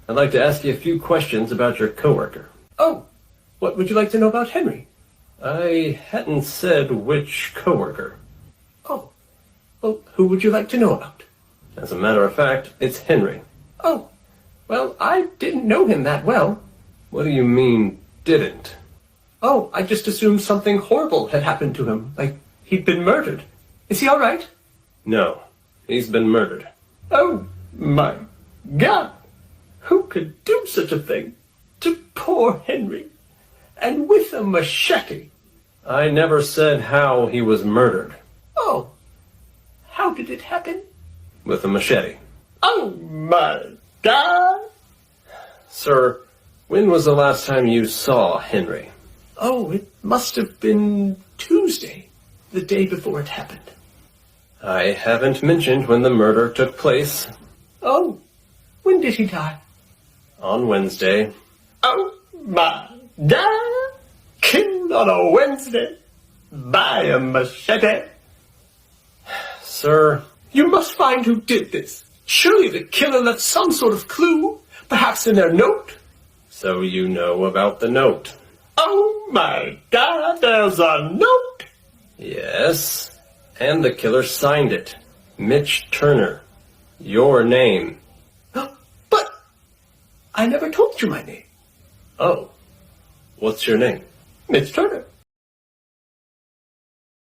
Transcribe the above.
I'd like to ask you a few questions about your coworker. Oh, what would you like to know about Henry? I hadn't said which coworker. Oh, well, who would you like to know about? As a matter of fact, it's Henry. Oh, well, I didn't know him that well. What do you mean, didn't? Oh, I just assumed something horrible had happened to him, like he'd been murdered. Is he all right? No, he's been murdered. Oh, my God! Who could do such a thing to poor Henry? And with a machete? I never said how he was murdered. Oh, how did it happen? With a machete. Oh, my God! Sir, when was the last time you saw Henry? Oh, it must have been Tuesday, the day before it happened. I haven't mentioned when the murder took place. Oh, when did he die? On Wednesday. Oh, my God! Killed on a Wednesday by a machete. Sir, you must find who did this. Surely the killer left some sort of clue, perhaps in their note. So you know about the note? Oh, my God, there's a note. Yes, and the killer signed it. Mitch Turner. Your name. But I never told you my name. Oh, what's your name? Mitch Turner.